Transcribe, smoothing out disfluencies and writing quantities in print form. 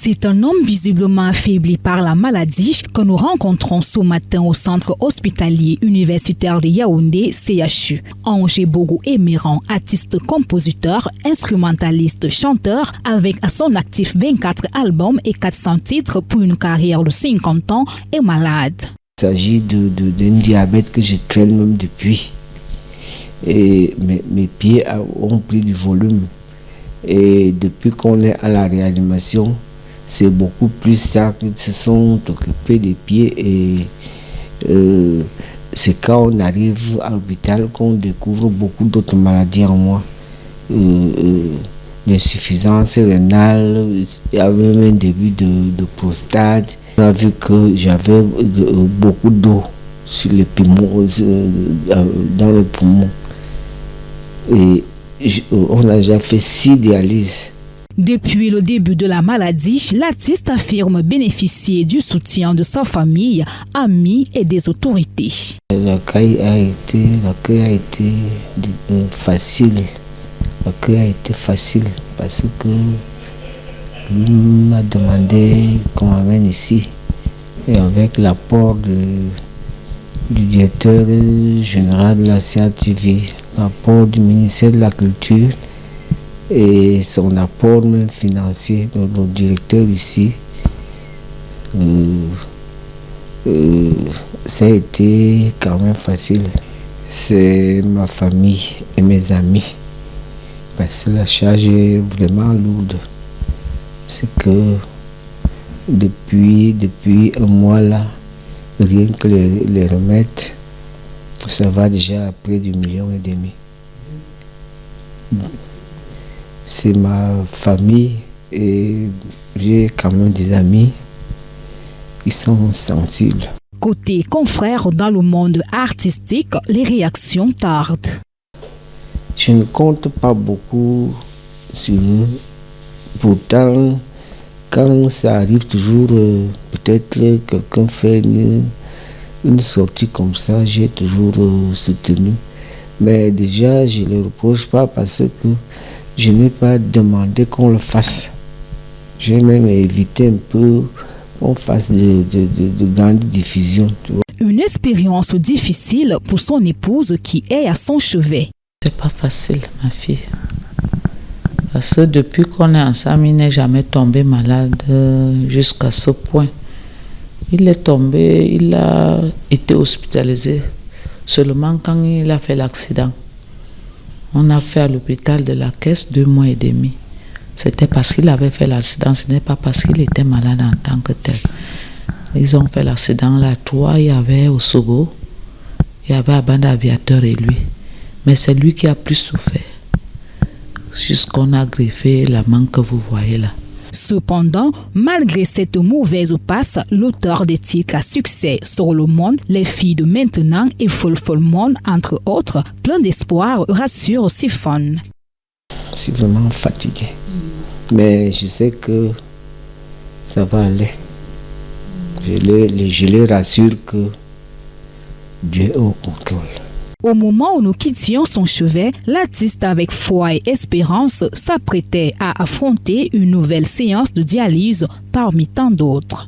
C'est un homme visiblement affaibli par la maladie que nous rencontrons ce matin au centre hospitalier universitaire de Yaoundé, CHU. Angé Bogo Emeran, artiste-compositeur, instrumentaliste, chanteur, avec à son actif 24 albums et 400 titres pour une carrière de 50 ans, est malade. Il s'agit d'un diabète que je traîne même depuis. Et mes pieds ont pris du volume. Et depuis qu'on est à la réanimation, c'est beaucoup plus ça qu'ils se sont occupés des pieds. Et c'est quand on arrive à l'hôpital qu'on découvre beaucoup d'autres maladies en moi. L'insuffisance rénale, il y avait même un début de prostate. On a vu que j'avais beaucoup d'eau sur les poumons, dans le poumon. Et on a déjà fait 6 dialyses. Depuis le début de la maladie, l'artiste affirme bénéficier du soutien de sa famille, amis et des autorités. L'accueil a été facile. L'accueil a été facile parce que lui m'a demandé qu'on m'amène ici. Et avec l'apport du directeur général de la CATV, l'apport du ministère de la Culture et son apport même financier, le directeur ici, ça a été quand même facile. C'est ma famille et mes amis, parce que la charge est vraiment lourde. C'est que depuis un mois là, rien que les remèdes, ça va déjà à près d'1,5 million. C'est ma famille et j'ai quand même des amis qui sont sensibles. Côté confrères dans le monde artistique, les réactions tardent. Je ne compte pas beaucoup sur eux. Pourtant, quand ça arrive toujours, peut-être quelqu'un fait une sortie comme ça, j'ai toujours soutenu. Mais déjà, je ne le reproche pas parce que je n'ai pas demandé qu'on le fasse. J'ai même évité un peu qu'on fasse de grandes diffusions. Une expérience difficile pour son épouse qui est à son chevet. C'est pas facile, ma fille. Parce que depuis qu'on est ensemble, il n'est jamais tombé malade jusqu'à ce point. Il est tombé, il a été hospitalisé seulement quand il a fait l'accident. On a fait à l'hôpital de la Caisse 2 mois et demi. C'était parce qu'il avait fait l'accident, ce n'est pas parce qu'il était malade en tant que tel. Ils ont fait l'accident là, 3, il y avait Osogo, il y avait Abanda Aviateur et lui. Mais c'est lui qui a plus souffert. Jusqu'on a greffé la main que vous voyez là. Cependant, malgré cette mauvaise passe, l'auteur des titres à succès sur le monde, Les filles de maintenant et Folle Monde, entre autres, plein d'espoir, rassure ses fans. Je suis vraiment fatigué, mais je sais que ça va aller. Je les rassure que Dieu est au contrôle. Au moment où nous quittions son chevet, l'artiste avec foi et espérance s'apprêtait à affronter une nouvelle séance de dialyse parmi tant d'autres.